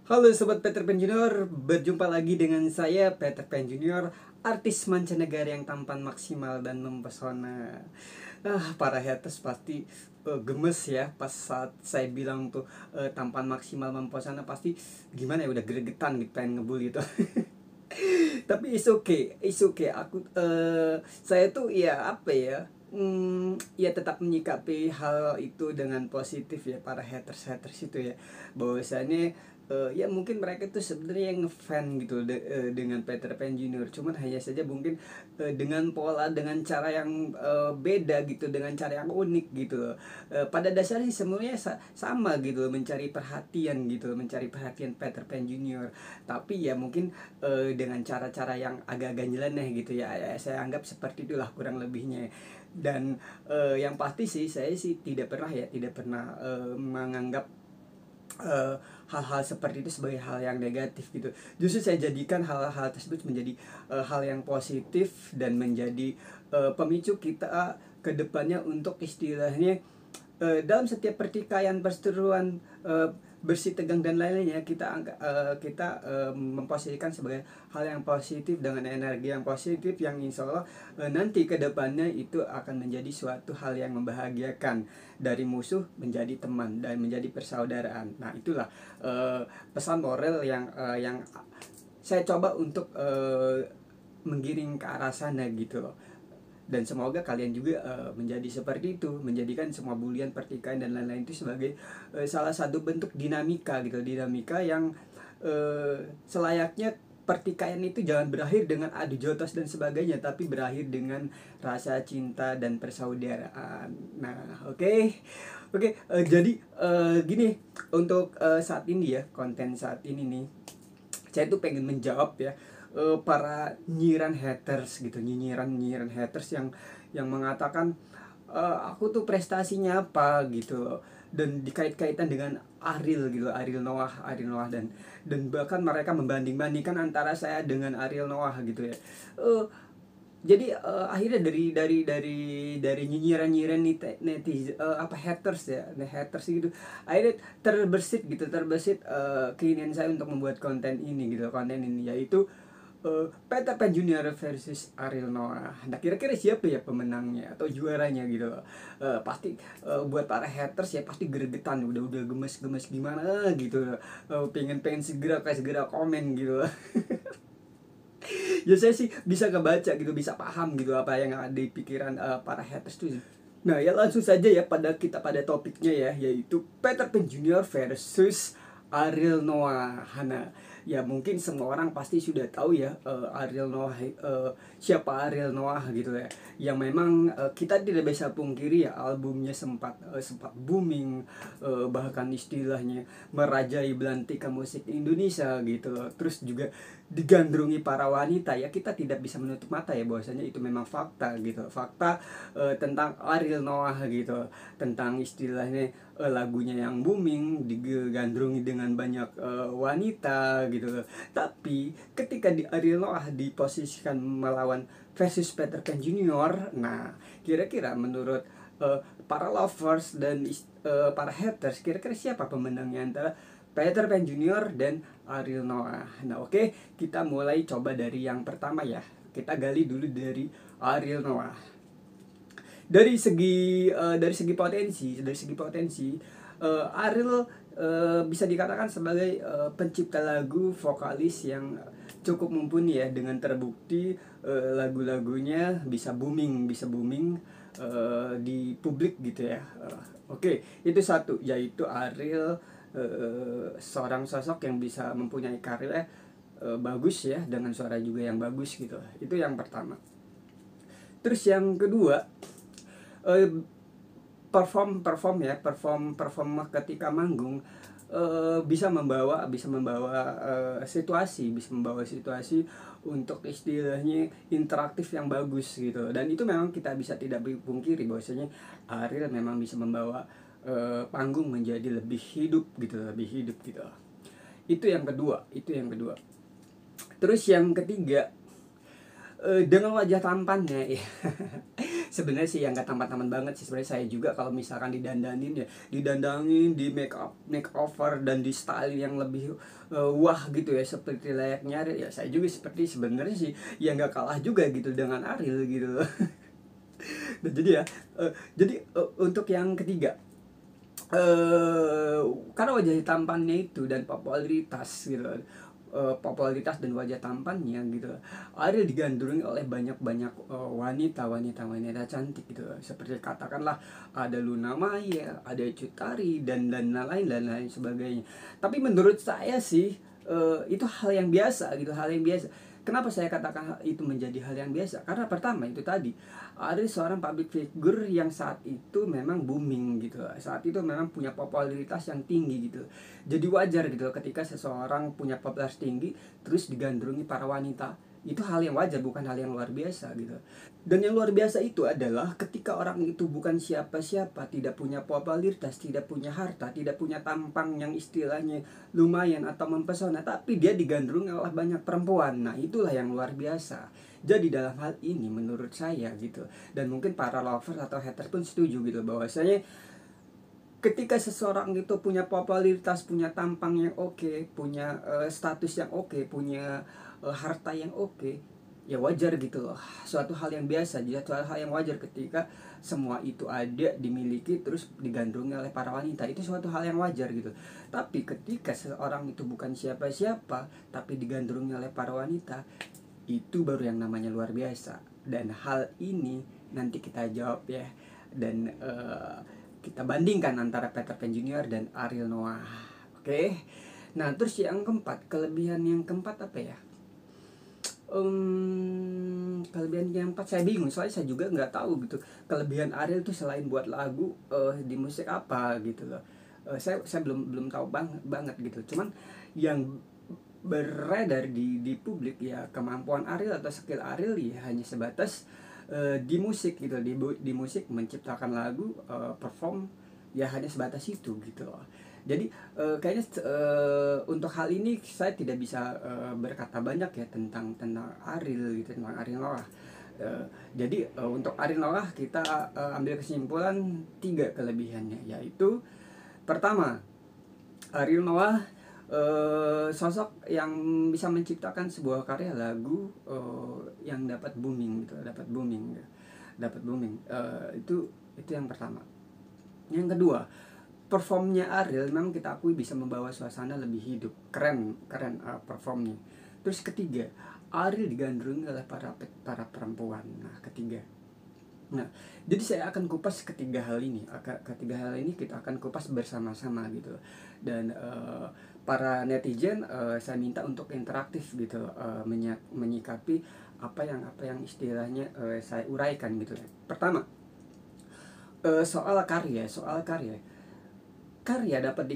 Halo Sobat Peter Pan Junior, berjumpa lagi dengan saya Peter Pan Junior, artis mancanegara yang tampan maksimal dan mempesona. Para haters pasti gemes ya pas saat saya bilang tuh tampan maksimal mempesona, pasti gimana ya, udah gregetan gitu pengen ngebully gitu. Tapi it's okay. Saya tuh ya apa ya, ya tetap menyikapi hal itu dengan positif ya, para haters itu ya, bahwasanya ya mungkin mereka tuh sebenarnya yang ngefan gitu dengan Peter Pan Junior, cuman hanya saja mungkin dengan pola, dengan cara yang beda gitu, dengan cara yang unik gitu loh. Pada dasarnya semuanya sama gitu loh, mencari perhatian gitu, mencari perhatian Peter Pan Junior, tapi ya mungkin dengan cara-cara yang agak-agak nyeleneh gitu ya, saya anggap seperti itulah kurang lebihnya. Dan yang pasti sih, saya sih tidak pernah menganggap hal-hal seperti itu sebagai hal yang negatif gitu. Justru saya jadikan hal-hal tersebut menjadi hal yang positif dan menjadi pemicu kita ke depannya untuk istilahnya dalam setiap pertikaian, perseteruan, bersih tegang dan lain-lainnya, kita memposisikan sebagai hal yang positif dengan energi yang positif, yang insya Allah nanti ke depannya itu akan menjadi suatu hal yang membahagiakan, dari musuh menjadi teman dan menjadi persaudaraan. Nah itulah pesan moral yang saya coba untuk menggiring ke arah sana gitu loh. Dan semoga kalian juga menjadi seperti itu, menjadikan semua bulian, pertikaian dan lain-lain itu sebagai salah satu bentuk dinamika gitu, dinamika yang selayaknya pertikaian itu jangan berakhir dengan adu jotos dan sebagainya, tapi berakhir dengan rasa cinta dan persaudaraan. Nah, jadi gini, untuk saat ini ya, konten saat ini nih, saya tuh pengen menjawab ya para nyinyiran haters yang mengatakan aku tuh prestasinya apa gitu loh, dan dikait-kaitan dengan Ariel Noah, dan bahkan mereka membanding-bandingkan antara saya dengan Ariel Noah gitu ya. Jadi akhirnya dari nyinyiran-nyinyiran netizen, haters ya, haters gitu, akhirnya terbersit keinginan saya untuk membuat konten ini yaitu Peter Pan Junior versus Ariel Noah. Nah kira-kira siapa ya pemenangnya atau juaranya gitu loh. Pasti buat para haters ya pasti gregetan, udah gemes-gemes gimana gitu, pengen segera komen gitu. Ya saya sih bisa kebaca gitu, bisa paham gitu apa yang ada di pikiran para haters tuh. Nah ya langsung saja ya pada topiknya ya, yaitu Peter Pan Junior versus Ariel Noah. Nah ya mungkin semua orang pasti sudah tahu ya, siapa Ariel Noah gitu ya, yang memang kita tidak bisa pungkiri ya, albumnya sempat booming, bahkan istilahnya merajai belantika musik Indonesia gitu loh. Terus juga digandrungi para wanita ya, kita tidak bisa menutup mata ya bahwasanya itu memang fakta gitu, fakta tentang Ariel Noah gitu, tentang istilahnya lagunya yang booming, digandrungi dengan banyak wanita gitu. Tapi ketika di Ariel Noah diposisikan melawan versus Peter Pan Junior, nah kira-kira menurut para lovers dan para haters, kira-kira siapa pemenangnya antara Peter Pan Junior dan Ariel Noah? Nah kita mulai coba dari yang pertama ya. Kita gali dulu dari Ariel Noah. Dari segi potensi Ariel bisa dikatakan sebagai pencipta lagu, vokalis yang cukup mumpuni ya, dengan terbukti lagu-lagunya bisa booming di publik gitu ya. Itu satu, yaitu Ariel seorang sosok yang bisa mempunyai karir bagus ya, dengan suara juga yang bagus gitu. Itu yang pertama. Terus yang kedua, eh, perform ketika manggung, bisa membawa situasi untuk istilahnya interaktif yang bagus gitu. Dan itu memang kita bisa tidak pungkiri bahwasanya Ariel memang bisa membawa panggung menjadi lebih hidup gitu. Itu yang kedua. Terus yang ketiga, dengan wajah tampannya ya. Sebenarnya sih yang nggak tampan-tampan banget sih, sebenarnya saya juga kalau misalkan didandanin ya didandangin, di makeover dan di style yang lebih wah gitu ya seperti layaknya Ariel, ya saya juga seperti sebenarnya sih ya nggak kalah juga gitu dengan Ariel gitu loh. Nah, jadi untuk yang ketiga, eh karena wajah tampannya itu dan popularitas gitu, popularitas dan wajah tampannya gitu, Ariel digandrungi oleh banyak wanita cantik gitu, seperti katakanlah ada Luna Maya, ada Cut Tari dan lain sebagainya. Tapi menurut saya sih itu hal yang biasa gitu, hal yang biasa. Kenapa saya katakan itu menjadi hal yang biasa? Karena pertama itu tadi, ada seorang public figure yang saat itu memang booming gitu, saat itu memang punya popularitas yang tinggi gitu. Jadi wajar gitu ketika seseorang punya popularitas tinggi terus digandrungi para wanita. Itu hal yang wajar, bukan hal yang luar biasa gitu. Dan yang luar biasa itu adalah ketika orang itu bukan siapa-siapa, tidak punya popularitas, tidak punya harta, tidak punya tampang yang istilahnya lumayan atau mempesona, tapi dia digandrungi oleh banyak perempuan. Nah, itulah yang luar biasa. Jadi dalam hal ini menurut saya gitu, dan mungkin para lovers atau haters pun setuju gitu, bahwasanya ketika seseorang itu punya popularitas, punya tampang yang oke, punya status yang oke, punya harta yang oke, ya wajar gitu loh. Suatu hal yang biasa, jadi suatu hal yang wajar ketika semua itu ada, dimiliki, terus digandrungi oleh para wanita. Itu suatu hal yang wajar gitu. Tapi ketika seseorang itu bukan siapa-siapa, tapi digandrungi oleh para wanita, itu baru yang namanya luar biasa. Dan hal ini nanti kita jawab ya. Dan kita bandingkan antara Peter Pan Junior dan Ariel Noah. Oke. Nah, terus yang keempat, kelebihan yang keempat apa ya? Kelebihan yang keempat saya bingung, soalnya saya juga nggak tahu gitu. Kelebihan Ariel tuh selain buat lagu di musik apa gitu loh. Saya belum tahu banget gitu. Cuman yang beredar di publik ya kemampuan Ariel atau skill Ariel ya hanya sebatas di musik gitu, di musik menciptakan lagu, perform, ya hanya sebatas itu gitu loh. Jadi kayaknya untuk hal ini saya tidak bisa berkata banyak ya tentang Ariel gitu, tentang Ariel Noah. Jadi untuk Ariel Noah kita ambil kesimpulan 3 kelebihannya, yaitu pertama, Ariel Noah sosok yang bisa menciptakan sebuah karya lagu yang dapat booming gitu, dapat booming gitu. Dapat booming. Itu yang pertama. Yang kedua, performnya Ariel memang kita akui bisa membawa suasana lebih hidup, keren performnya. Terus ketiga, Ariel digandrungi oleh para perempuan. Nah, ketiga. Nah, jadi saya akan kupas ketiga hal ini. Ketiga hal ini kita akan kupas bersama-sama gitu. Dan para netizen saya minta untuk interaktif gitu, menyikapi apa yang istilahnya saya uraikan gitu. Pertama, soal karya. Karya dapat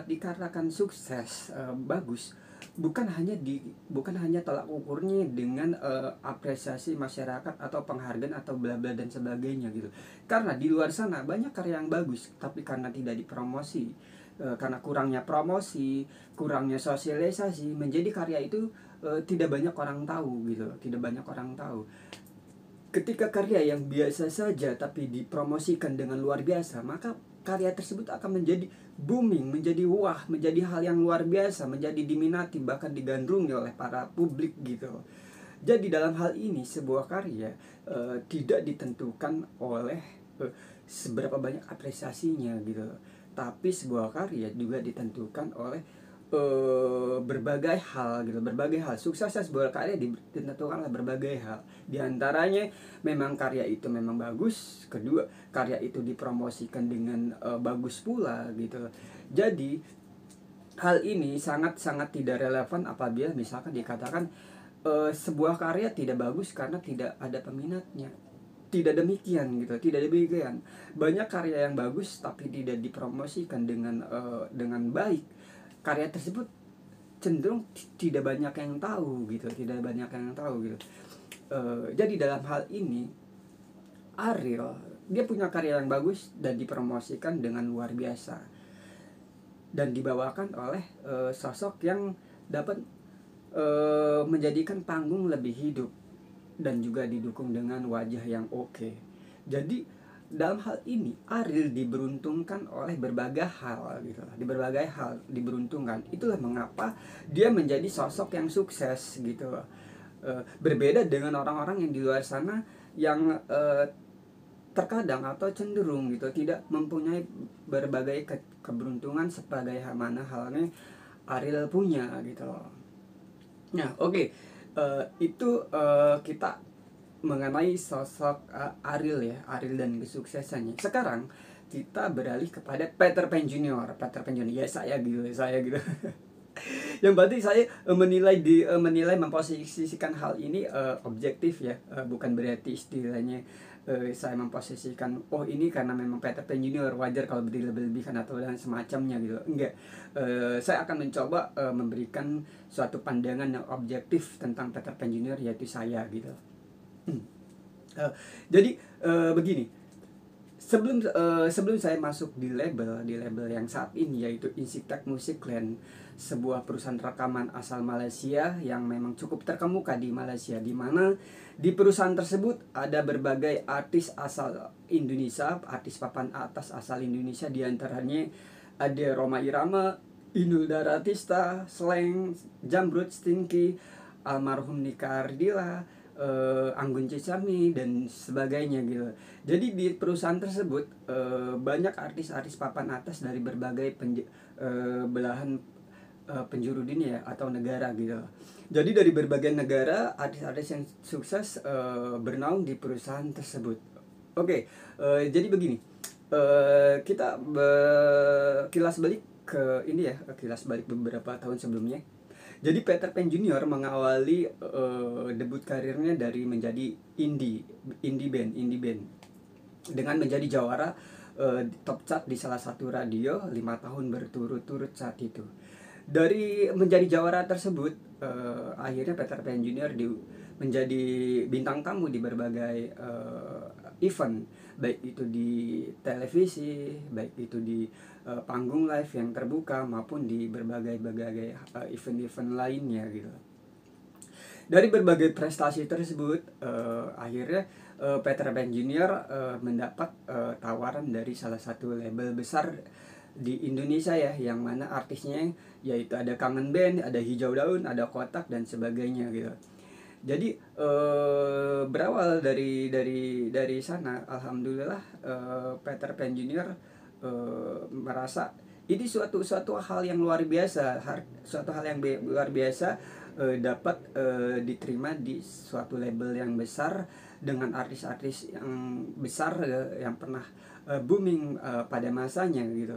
dikatakan sukses, bagus, bukan hanya tolak ukurnya dengan apresiasi masyarakat atau penghargaan atau bla bla dan sebagainya gitu. Karena di luar sana banyak karya yang bagus, tapi karena tidak dipromosi, karena kurangnya promosi, kurangnya sosialisasi, menjadi karya itu tidak banyak orang tahu gitu, tidak banyak orang tahu. Ketika karya yang biasa saja tapi dipromosikan dengan luar biasa, maka karya tersebut akan menjadi booming, menjadi wah, menjadi hal yang luar biasa, menjadi diminati, bahkan digandrungi oleh para publik gitu. Jadi dalam hal ini sebuah karya tidak ditentukan oleh seberapa banyak apresiasinya gitu, tapi sebuah karya juga ditentukan oleh berbagai hal gitu, berbagai hal. Suksesnya sebuah karya ditentukan oleh berbagai hal. Di antaranya memang karya itu memang bagus, kedua karya itu dipromosikan dengan bagus pula gitu. Jadi hal ini sangat-sangat tidak relevan apabila misalkan dikatakan sebuah karya tidak bagus karena tidak ada peminatnya. Tidak demikian gitu, tidak demikian. Banyak karya yang bagus tapi tidak dipromosikan dengan baik. Karya tersebut cenderung tidak banyak yang tahu gitu, tidak banyak yang tahu gitu. Jadi dalam hal ini Ariel dia punya karya yang bagus dan dipromosikan dengan luar biasa dan dibawakan oleh sosok yang dapat menjadikan panggung lebih hidup. dan juga didukung dengan wajah yang oke. Jadi dalam hal ini Ariel diberuntungkan oleh berbagai hal gitu lah. Di berbagai hal diberuntungkan. Itulah mengapa dia menjadi sosok yang sukses gitu loh. Berbeda dengan orang-orang yang di luar sana yang terkadang atau cenderung gitu tidak mempunyai berbagai keberuntungan sebagaimana halnya Ariel punya gitu loh. Nah, oke. Itu kita mengenai sosok Ariel ya, Ariel dan kesuksesannya. Sekarang kita beralih kepada Peter Pan Junior. Peter Pan Junior, ya saya gitu. Yang berarti saya menilai memposisikan hal ini objektif ya, bukan berarti istilahnya saya memposisikan ini karena memang Peter Pan Junior wajar kalau berlebih-lebihkan atau dan semacamnya gitu. Enggak. Saya akan mencoba memberikan suatu pandangan yang objektif tentang Peter Pan Junior, yaitu saya gitu. Jadi begini, sebelum saya masuk di label yang saat ini, yaitu Insitec Musicland, sebuah perusahaan rekaman asal Malaysia yang memang cukup terkemuka di Malaysia, di mana di perusahaan tersebut ada berbagai artis asal Indonesia, artis papan atas asal Indonesia, diantaranya ada Rhoma Irama, Inul Daratista, Slank, Jamrud, Stinky, almarhum Nika Ardila, Anggun C. Sasmi dan sebagainya gitu. Jadi di perusahaan tersebut banyak artis-artis papan atas dari berbagai belahan penjuru dunia atau negara gitu. Jadi dari berbagai negara artis-artis yang sukses bernaung di perusahaan tersebut. Oke, jadi begini, kita kilas balik ke ini ya, kilas balik beberapa tahun sebelumnya. Jadi Peter Pan Junior mengawali debut karirnya dari menjadi indie band dengan menjadi jawara top chart di salah satu radio 5 tahun berturut-turut saat itu. Dari menjadi jawara tersebut, akhirnya Peter Pan Junior menjadi bintang tamu di berbagai event, baik itu di televisi, baik itu di panggung live yang terbuka maupun di berbagai event-event lainnya gitu. Dari berbagai prestasi tersebut, akhirnya Peter Pan Junior mendapat tawaran dari salah satu label besar di Indonesia ya, yang mana artisnya yaitu ada Kangen Band, ada Hijau Daun, ada Kotak dan sebagainya gitu. Jadi berawal dari sana, alhamdulillah Peter Pan Junior merasa ini suatu hal yang luar biasa, luar biasa dapat diterima di suatu label yang besar dengan artis-artis yang besar yang pernah booming pada masanya gitu.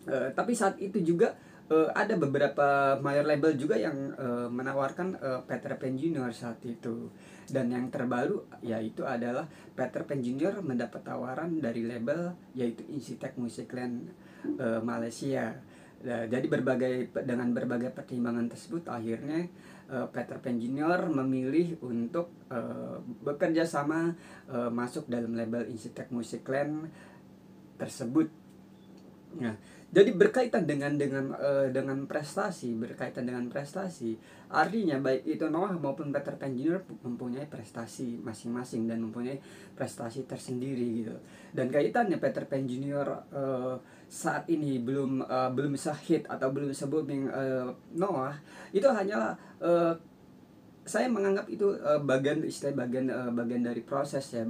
Tapi saat itu juga ada beberapa major label juga yang menawarkan Peter Pan Junior saat itu. Dan yang terbaru yaitu adalah Peter Pan Junior mendapat tawaran dari label yaitu Insitec Musicland Malaysia. Jadi dengan berbagai pertimbangan tersebut, akhirnya Peter Pan Junior memilih untuk bekerja sama masuk dalam label Insitec Musicland tersebut. Nah, jadi berkaitan dengan prestasi, artinya baik itu Noah maupun Peter Pan Junior mempunyai prestasi masing-masing dan mempunyai prestasi tersendiri gitu. Dan kaitannya Peter Pan Junior saat ini belum se-hit atau belum se-booming Noah, itu hanyalah saya menganggap itu bagian dari proses ya,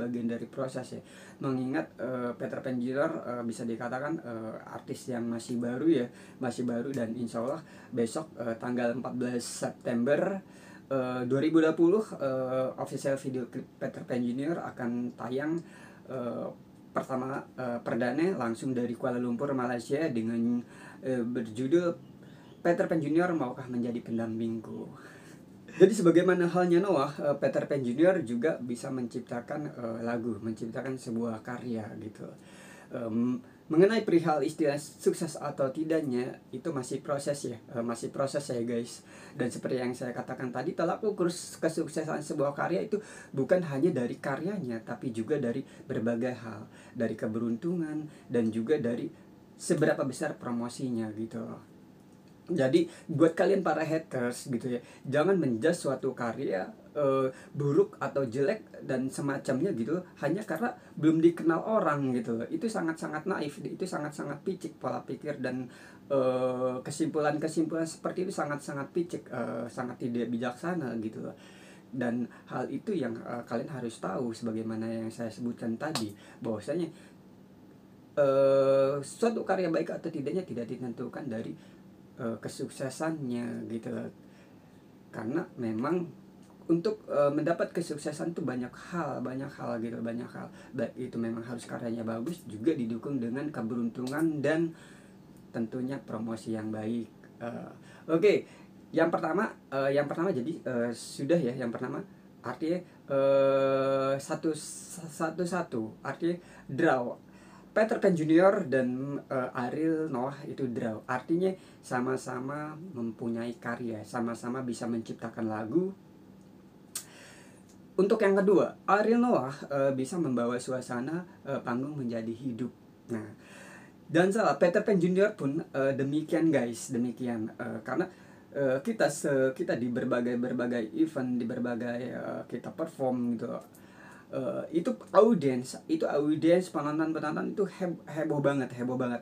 mengingat Peter Pan Junior bisa dikatakan artis yang masih baru dan insya Allah besok tanggal 14 September 2020 official video klip Peter Pan Junior akan tayang pertama perdana langsung dari Kuala Lumpur, Malaysia, dengan berjudul Peter Pan Junior Maukah Menjadi Pendampingku. Jadi sebagaimana halnya Noah, Peter Pan Junior juga bisa menciptakan lagu, menciptakan sebuah karya gitu. Mengenai perihal istilah sukses atau tidaknya itu masih proses ya guys. Dan seperti yang saya katakan tadi, tolak ukur kesuksesan sebuah karya itu bukan hanya dari karyanya, tapi juga dari berbagai hal, dari keberuntungan dan juga dari seberapa besar promosinya gitu. Jadi buat kalian para haters gitu ya, jangan menjudge suatu karya buruk atau jelek dan semacamnya gitu hanya karena belum dikenal orang gitu. Itu sangat-sangat naif, itu sangat-sangat picik pola pikir, dan kesimpulan-kesimpulan seperti itu sangat-sangat picik, sangat tidak bijaksana gitu loh. Dan hal itu yang kalian harus tahu, sebagaimana yang saya sebutkan tadi, bahwasanya suatu karya baik atau tidaknya tidak ditentukan dari kesuksesannya gitu loh. Karena memang untuk mendapat kesuksesan itu banyak hal gitu, banyak hal. Baik itu memang harus karyanya bagus, juga didukung dengan keberuntungan dan tentunya promosi yang baik. Oke, yang pertama jadi sudah ya, yang pertama artinya satu satu satu artinya draw. Peter Pan Junior dan Ariel Noah itu draw. Artinya sama-sama mempunyai karya, sama-sama bisa menciptakan lagu. Untuk yang kedua, Ariel Noah bisa membawa suasana panggung menjadi hidup. Nah, dan salah Peter Pan Junior pun demikian guys, demikian karena kita di berbagai event, di berbagai kita perform gitu. Itu audiens penonton itu heboh banget,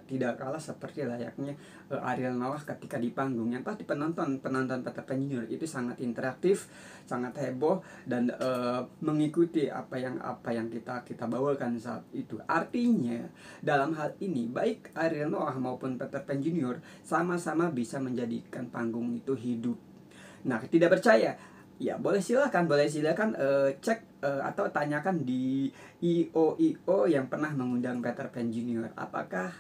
tidak kalah seperti layaknya Ariel Noah ketika di panggung. Yang pasti penonton Peter Pan Junior itu sangat interaktif, sangat heboh, dan mengikuti apa yang kita bawakan saat itu. Artinya dalam hal ini baik Ariel Noah maupun Peter Pan Junior sama-sama bisa menjadikan panggung itu hidup. Nah, tidak percaya? Ya boleh silakan cek atau tanyakan di IO yang pernah mengundang Peter Pan Junior, apakah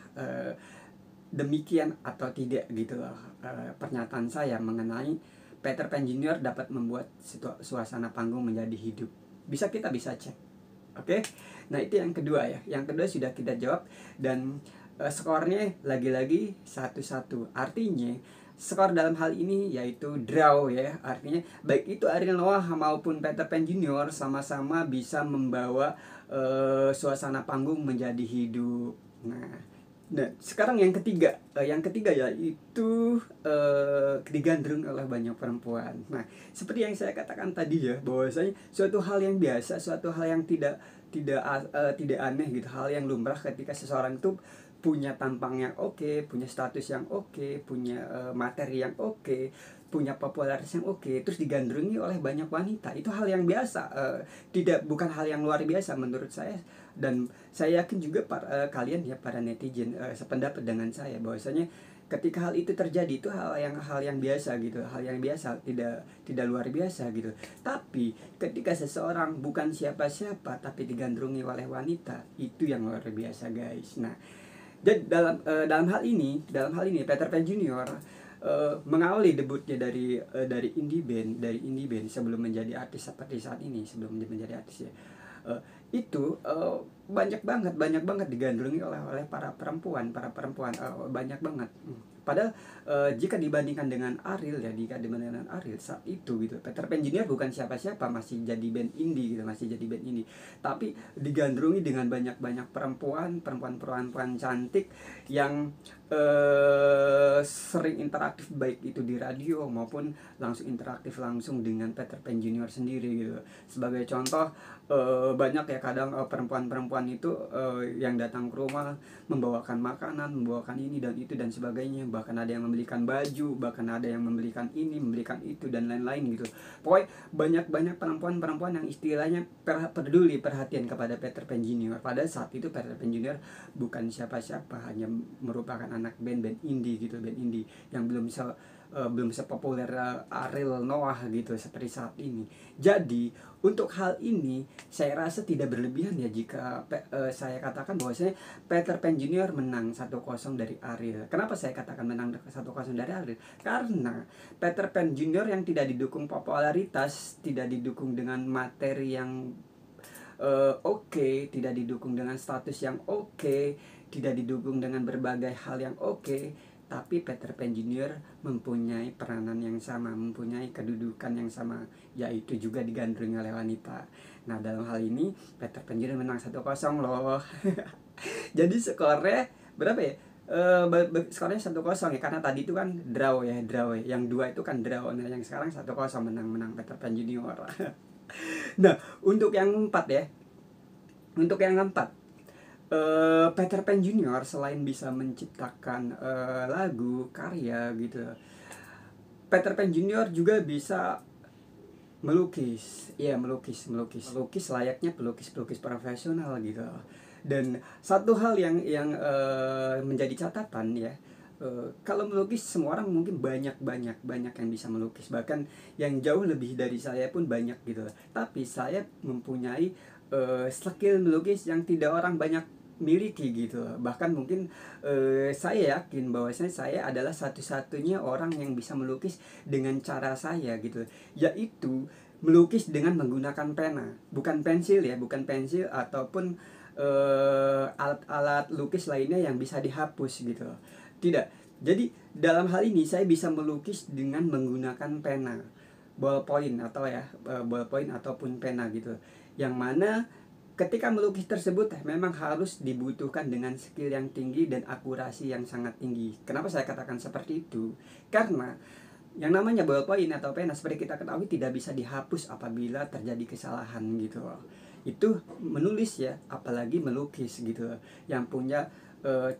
demikian atau tidak gitu loh pernyataan saya mengenai Peter Pan Junior dapat membuat suasana panggung menjadi hidup. Kita bisa cek. Oke. Nah, itu yang kedua ya. Yang kedua sudah kita jawab, dan skornya lagi-lagi 1-1. Artinya skor dalam hal ini yaitu draw ya. Artinya baik itu Ariel Noah maupun Peter Pan Junior sama-sama bisa membawa suasana panggung menjadi hidup. Nah, sekarang yang ketiga yaitu digandrung oleh banyak perempuan. Nah, seperti yang saya katakan tadi ya, bahwasanya suatu hal yang biasa, suatu hal yang tidak aneh gitu, hal yang lumrah ketika seseorang itu punya tampang yang oke, punya status yang oke, punya materi yang oke, punya popularitas yang oke, terus digandrungi oleh banyak wanita. Itu hal yang biasa, bukan hal yang luar biasa menurut saya. Dan saya yakin juga kalian ya para netizen sependapat dengan saya, bahwasanya ketika hal itu terjadi itu hal yang biasa gitu, hal yang biasa, tidak luar biasa gitu. Tapi ketika seseorang bukan siapa-siapa tapi digandrungi oleh wanita, itu yang luar biasa guys. Nah, jadi dalam hal ini Peter Pan Junior mengawali debutnya dari indie band sebelum menjadi artis seperti saat ini, sebelum menjadi artis ya. Itu banyak banget digandrungi oleh para perempuan, banyak banget. Padahal jika dibandingkan dengan Ariel saat itu gitu, Peter Pan Junior bukan siapa-siapa, masih jadi band indie gitu, tapi digandrungi dengan banyak perempuan cantik yang sering interaktif, baik itu di radio maupun interaktif langsung dengan Peter Pan Junior sendiri gitu. Sebagai contoh, banyak ya kadang perempuan itu yang datang ke rumah membawakan makanan, membawakan ini dan itu dan sebagainya, bahkan ada yang membelikan baju, bahkan ada yang membelikan ini, membelikan itu dan lain-lain gitu. Pokoknya banyak perempuan yang istilahnya peduli, perhatian kepada Peter Pan Junior. Pada saat itu Peter Pan Junior bukan siapa-siapa, hanya merupakan anak band indie gitu, band indie yang belum sepopuler Ariel Noah gitu seperti saat ini. Jadi untuk hal ini saya rasa tidak berlebihan ya jika saya katakan bahwasanya Peter Pan Junior menang 1-0 dari Ariel. Kenapa saya katakan menang 1-0 dari Ariel? Karena Peter Pan Junior yang tidak didukung popularitas, tidak didukung dengan materi yang oke, tidak didukung dengan status yang oke, tidak didukung dengan berbagai hal yang oke, tapi Peter Pan Junior mempunyai peranan yang sama, mempunyai kedudukan yang sama, yaitu juga digandrungi oleh wanita. Nah, dalam hal ini Peter Pan Junior menang 1-0 loh. Jadi skornya berapa ya? skornya 1-0 ya, karena tadi itu kan draw ya, yang dua itu kan draw. Nah yang sekarang 1-0 menang Peter Pan Junior. Nah untuk yang keempat ya, Peter Pan Junior selain bisa menciptakan lagu karya gitu, Peter Pan Junior juga bisa melukis. Ya melukis layaknya pelukis profesional gitu. Dan satu hal yang menjadi catatan ya, kalau melukis semua orang mungkin banyak yang bisa melukis, bahkan yang jauh lebih dari saya pun banyak gitu. Tapi saya mempunyai skill melukis yang tidak orang banyak miliki gitu. Bahkan mungkin saya yakin bahwasanya saya adalah satu-satunya orang yang bisa melukis dengan cara saya gitu, yaitu melukis dengan menggunakan pena, bukan pensil ya, bukan pensil ataupun alat-alat lukis lainnya yang bisa dihapus gitu. Tidak. Jadi dalam hal ini saya bisa melukis dengan menggunakan pena, ballpoint ataupun pena gitu. Yang mana ketika melukis tersebut memang harus dibutuhkan dengan skill yang tinggi dan akurasi yang sangat tinggi. Kenapa saya katakan seperti itu? Karena yang namanya ballpoint atau pena seperti kita ketahui tidak bisa dihapus apabila terjadi kesalahan gitu. Itu menulis ya, apalagi melukis gitu, yang punya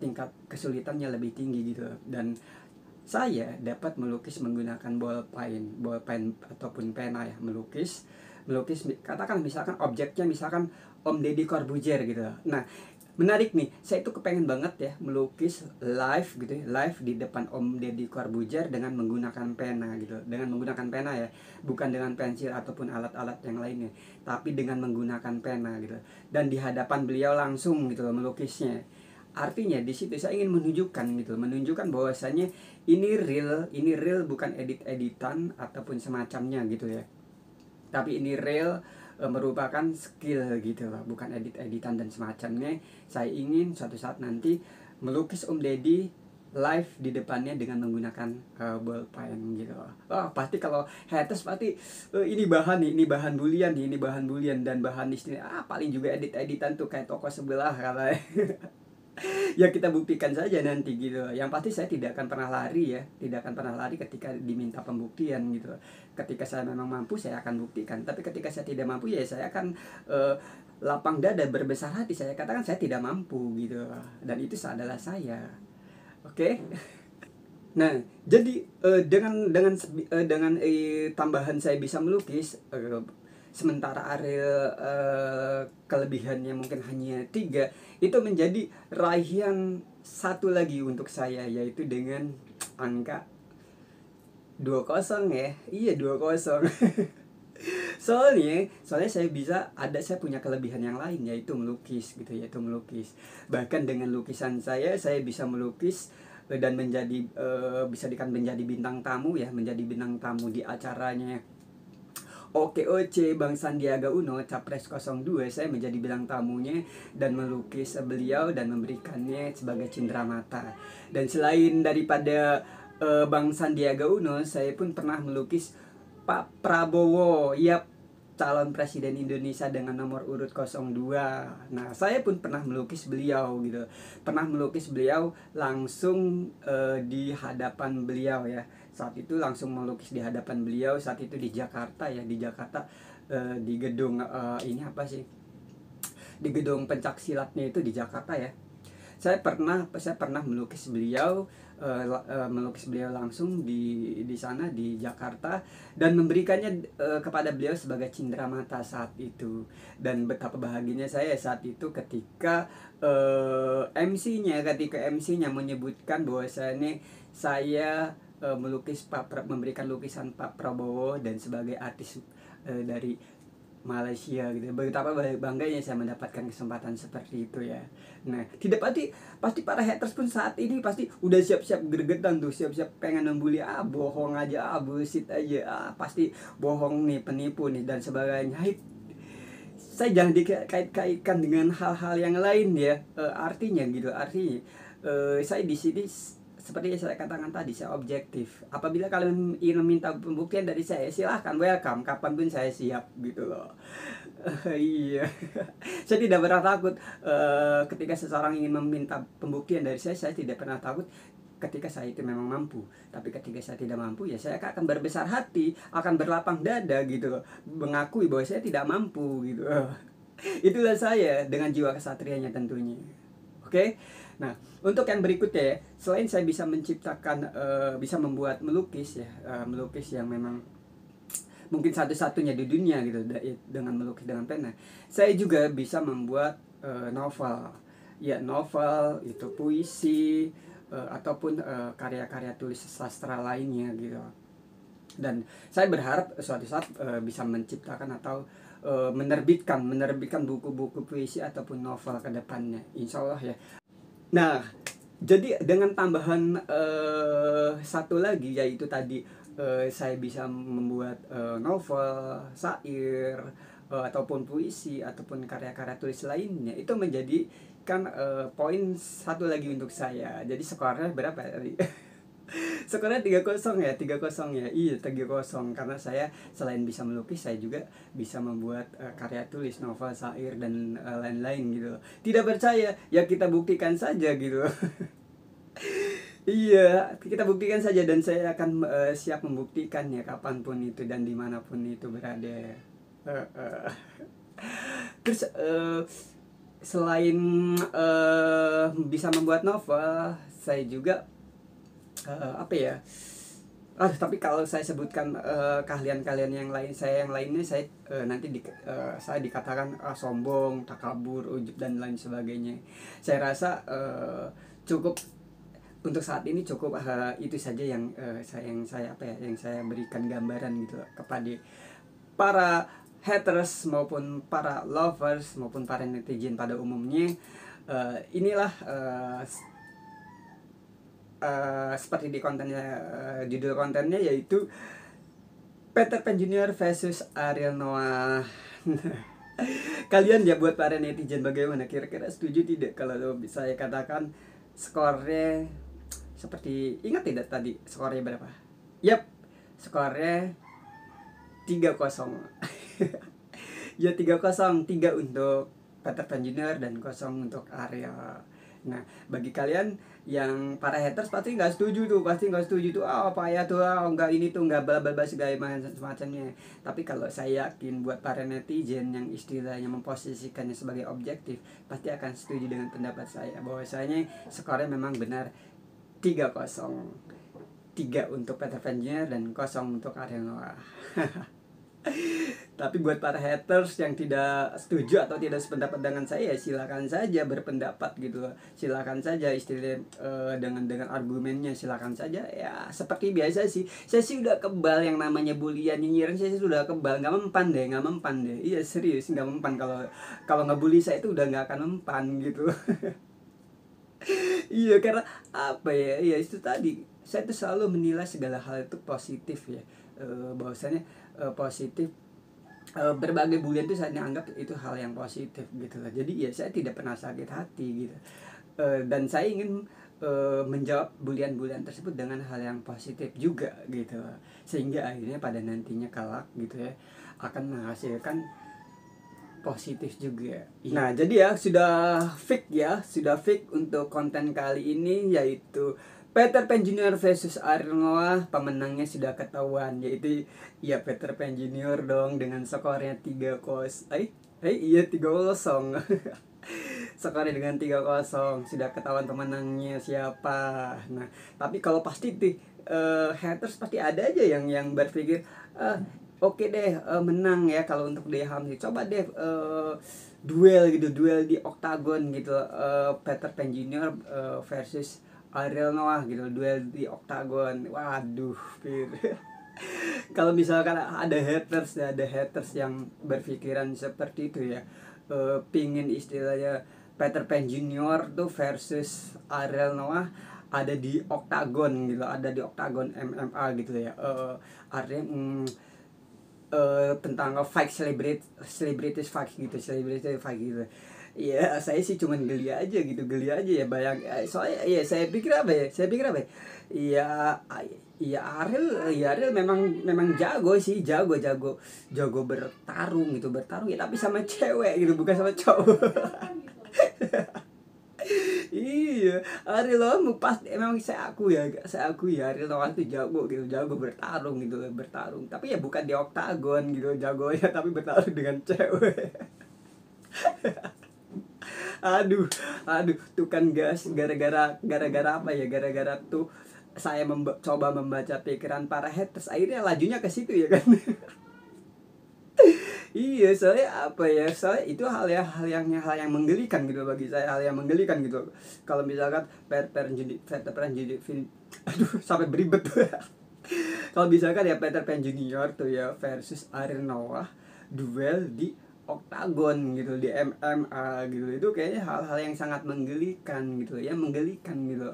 tingkat kesulitannya lebih tinggi gitu. Dan saya dapat melukis menggunakan ballpen ataupun pena ya, melukis katakan misalkan objeknya misalkan Om Deddy Corbuzier gitu. Nah menarik nih, saya itu kepengen banget ya melukis live gitu ya, live di depan Om Deddy Corbuzier dengan menggunakan pena gitu, dengan menggunakan pena ya, bukan dengan pensil ataupun alat-alat yang lainnya, tapi dengan menggunakan pena gitu, dan di hadapan beliau langsung gitu melukisnya. Artinya di situ saya ingin menunjukkan bahwasanya ini real, bukan edit-editan ataupun semacamnya gitu ya, tapi ini real, merupakan skill gitu loh, bukan edit-editan dan semacamnya. Saya ingin suatu saat nanti melukis Om Deddy live di depannya dengan menggunakan ballpen gitu loh. Oh, pasti kalau haters pasti ini bahan bulian dan bahan istilah paling juga edit-editan tuh kayak toko sebelah katanya. Ya kita buktikan saja nanti gitu. Yang pasti saya tidak akan pernah lari ya, tidak akan pernah lari ketika diminta pembuktian gitu. Ketika saya memang mampu saya akan buktikan, tapi ketika saya tidak mampu ya saya akan lapang dada berbesar hati, saya katakan saya tidak mampu gitu. Dan itu adalah saya. Oke. Nah, jadi dengan tambahan saya bisa melukis, sementara Ariel kelebihannya mungkin hanya 3, itu menjadi raihan satu lagi untuk saya, yaitu dengan angka 20 ya. Iya 20. Soalnya saya punya kelebihan yang lain, yaitu melukis gitu, bahkan dengan lukisan saya bisa melukis dan bisa menjadi bintang tamu ya, di acaranya OKOC Bang Sandiaga Uno Capres 02. Saya menjadi bintang tamunya dan melukis beliau dan memberikannya sebagai cenderamata. Dan selain daripada Bang Sandiaga Uno, saya pun pernah melukis Pak Prabowo, ya, calon presiden Indonesia dengan nomor urut 02. Nah, saya pun pernah melukis beliau gitu. Pernah melukis beliau langsung di hadapan beliau ya. Saat itu langsung melukis di hadapan beliau, saat itu di Jakarta ya, di gedung ini apa sih? Di gedung pencak silatnya itu di Jakarta ya. Saya pernah melukis beliau langsung di sana di Jakarta, dan memberikannya kepada beliau sebagai cenderamata saat itu. Dan betapa bahagianya saya saat itu ketika MC-nya menyebutkan bahwasanya saya memberikan lukisan Pak Prabowo dan sebagai artis dari Malaysia gitu. Betapa bangganya saya mendapatkan kesempatan seperti itu ya. Nah, tidak pasti para haters pun saat ini pasti udah siap-siap gregetan tuh, siap-siap pengen membuli, bohong aja, bullshit aja, pasti bohong nih, penipu nih dan sebagainya. Saya jangan dikait-kaitkan dengan hal-hal yang lain ya. Artinya saya di sini seperti yang saya katakan tadi, saya objektif. Apabila kalian ingin meminta pembuktian dari saya, silahkan, welcome, kapanpun saya siap gitu loh. Iya, saya tidak pernah takut ketika seseorang ingin meminta pembuktian dari saya tidak pernah takut ketika saya itu memang mampu. Tapi ketika saya tidak mampu, ya saya akan berbesar hati, akan berlapang dada gitu loh, mengakui bahwa saya tidak mampu gitu. Itulah saya dengan jiwa kesatrianya tentunya. Oke. Nah, untuk yang berikutnya ya, selain saya bisa menciptakan, bisa membuat melukis ya, melukis yang memang mungkin satu-satunya di dunia gitu dengan melukis dengan pena, saya juga bisa membuat novel. Ya, novel itu puisi, ataupun karya-karya tulis sastra lainnya gitu. Dan saya berharap suatu saat bisa menciptakan atau menerbitkan buku-buku puisi ataupun novel ke depannya, insya Allah ya. Nah, jadi dengan tambahan satu lagi, yaitu tadi saya bisa membuat novel, syair, ataupun puisi ataupun karya-karya tulis lainnya, itu menjadikan poin satu lagi untuk saya. Jadi skornya berapa ya tadi? Skornya 3-0 ya, 3-0 ya. Iya, 3-0 karena saya selain bisa melukis, saya juga bisa membuat karya tulis, novel, syair dan lain-lain gitu. Tidak percaya? Ya kita buktikan saja gitu. Iya, kita buktikan saja dan saya akan siap membuktikannya kapanpun itu dan dimanapun itu berada. Eh, eh. Terus selain bisa membuat novel, saya juga apa ya? Tapi kalau saya sebutkan keahlian-keahlian yang lainnya, saya nanti saya dikatakan sombong, takabur, ujub dan lain sebagainya. Saya rasa cukup untuk saat ini, cukup itu saja yang saya berikan gambaran gitu kepada para haters maupun para lovers maupun para netizen pada umumnya. Inilah seperti di kontennya, judul kontennya yaitu Peter Pan Junior versus Ariel Noah. Kalian ya, buat para netizen, bagaimana, kira-kira setuju tidak kalau saya katakan skornya seperti, ingat tidak tadi skornya berapa? Yap, skornya 3-0. Ya 3-0, 3 untuk Peter Pan Junior dan 0 untuk Ariel. Nah, bagi kalian yang para haters pasti nggak setuju tuh, apa ya tuh, nggak ini tuh, nggak bla bla bla segala macamnya. Tapi kalau saya yakin buat para netizen yang istilahnya memposisikannya sebagai objektif, pasti akan setuju dengan pendapat saya bahwasanya skornya memang benar 3-0. 3 untuk Peter Pan Junior dan 0 untuk Ariel Noah. Tapi buat para haters yang tidak setuju atau tidak sependapat dengan saya, silakan saja berpendapat gitu. Silakan saja istilah dengan argumennya, silakan saja ya. Seperti biasa sih, saya sih udah kebal yang namanya bulian, nyinyiran, saya sudah kebal, nggak mempan deh. Iya serius, nggak mempan. Kalau ngebully saya itu udah nggak akan mempan gitu. Iya, karena apa ya, iya itu tadi, saya tuh selalu menilai segala hal itu positif ya. Bahwasanya positif, berbagai bulian itu saya anggap itu hal yang positif gitu lah. Jadi ya saya tidak pernah sakit hati gitu. Dan saya ingin menjawab bulian-bulian tersebut dengan hal yang positif juga gitu, sehingga akhirnya pada nantinya kelak gitu ya akan menghasilkan positif juga. Nah, jadi ya sudah fix untuk konten kali ini, yaitu Peter Pan Junior versus Ariel Noah. Pemenangnya sudah ketahuan, yaitu ya Peter Pan Junior dong dengan skornya 3-0. Iya 3-0. Skornya dengan 3-0 sudah ketahuan pemenangnya siapa. Nah, tapi kalau pasti haters pasti ada aja yang berpikir oke deh, menang ya kalau untuk Deham sih. Coba deh duel di oktagon gitu, Peter Pan Junior versus Ariel Noah gitu, duel di oktagon. Waduh, kalau misalkan ada haters yang berpikiran seperti itu ya, pingin istilahnya Peter Pan Junior tuh versus Ariel Noah ada di oktagon gitu, ada di oktagon MMA gitu ya. Artinya tentang fight celebrity fight gitu. Ya saya sih cuman geli aja ya, bayang. Soalnya ya saya pikir apa ya, Iya, iya Ariel memang memang jago sih, jago bertarung gitu, bertarung ya tapi sama cewek gitu, bukan sama cowok. Iya, Ariel Noah pas emang saya aku ya Ariel Noah itu jago gitu, jago bertarung gitu, bertarung. Tapi ya bukan di oktagon gitu, jagonya tapi bertarung dengan cewek. Aduh, aduh, tuh kan guys, gara-gara apa ya? Gara-gara tuh saya coba membaca pikiran para haters, akhirnya lajunya ke situ ya kan. Iya, soalnya apa ya? Soalnya itu hal yang menggelikan gitu bagi saya, hal yang menggelikan gitu. Kalau misalkan Peter Pan jadi film, aduh sampai beribet tuh. Kalau misalkan ya Peter Pan Junior tuh ya versus Ariel Noah duel di oktagon gitu, di MMA gitu, itu kayaknya hal-hal yang sangat menggelikan gitu ya, menggelikan gitu.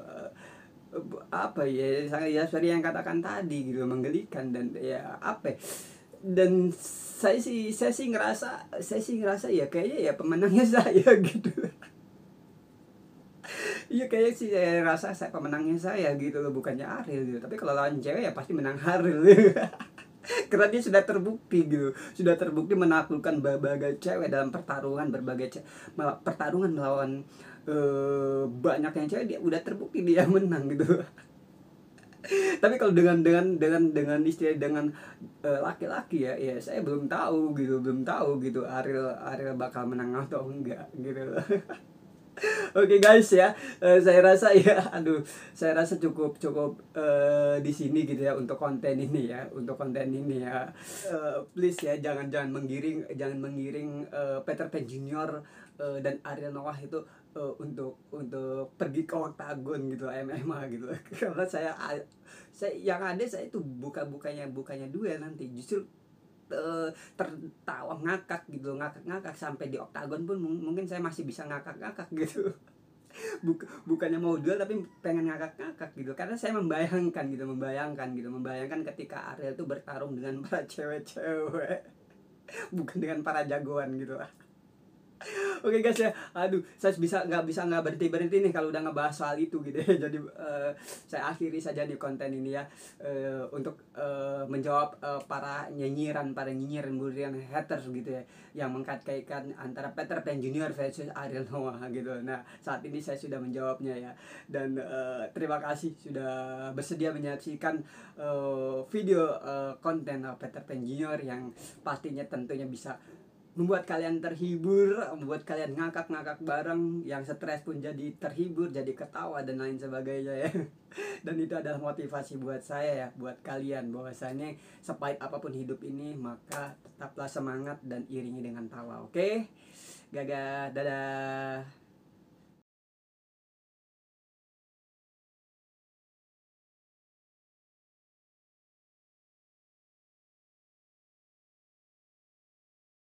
Apa ya, sangat ya seperti yang katakan tadi gitu, menggelikan. Dan ya apa ya, dan saya sih ngerasa ya kayaknya ya pemenangnya saya gitu. Iya kayaknya sih saya rasa saya pemenangnya saya gitu loh, bukannya Ariel gitu. Tapi kalau lawan cewek ya pasti menang Ariel. Karena dia sudah terbukti gitu, sudah terbukti menaklukkan berbagai cewek dalam pertarungan, pertarungan melawan banyak yang cewek, dia udah terbukti dia menang gitu. Tapi kalau dengan istilah dengan laki-laki ya, ya saya belum tahu gitu, belum tahu gitu Ariel Ariel bakal menang atau enggak gitu. Oke guys ya, saya rasa ya, aduh, saya rasa cukup cukup di sini gitu ya untuk konten ini ya, untuk konten ini ya. Please ya, jangan jangan menggiring Peter Pan Junior dan Ariel Noah itu untuk pergi ke oktagon gitu, MMA gitu. Karena saya yang ada saya itu bukannya duel nanti, justru tertawa ngakak gitu, ngakak sampai di oktagon pun mungkin saya masih bisa ngakak gitu. Bukannya mau duel tapi pengen ngakak gitu, karena saya membayangkan ketika Ariel tuh bertarung dengan para cewek-cewek, bukan dengan para jagoan gitu. Oke guys ya, aduh, saya nggak berhenti nih kalau udah ngebahas soal itu gitu ya. Jadi saya akhiri saja di konten ini ya, untuk menjawab para nyinyiran burian haters gitu ya, yang mengkait-kaitkan antara Peter Pan Junior versus Ariel Noah gitu. Nah saat ini saya sudah menjawabnya ya, dan terima kasih sudah bersedia menyaksikan video konten Peter Pan Junior yang pastinya tentunya bisa membuat kalian terhibur, membuat kalian ngakak-ngakak bareng, yang stres pun jadi terhibur, jadi ketawa dan lain sebagainya ya. Dan itu adalah motivasi buat saya ya, buat kalian, bahwasanya sepahit apapun hidup ini maka tetaplah semangat dan iringi dengan tawa. Oke? Gaga, dadah.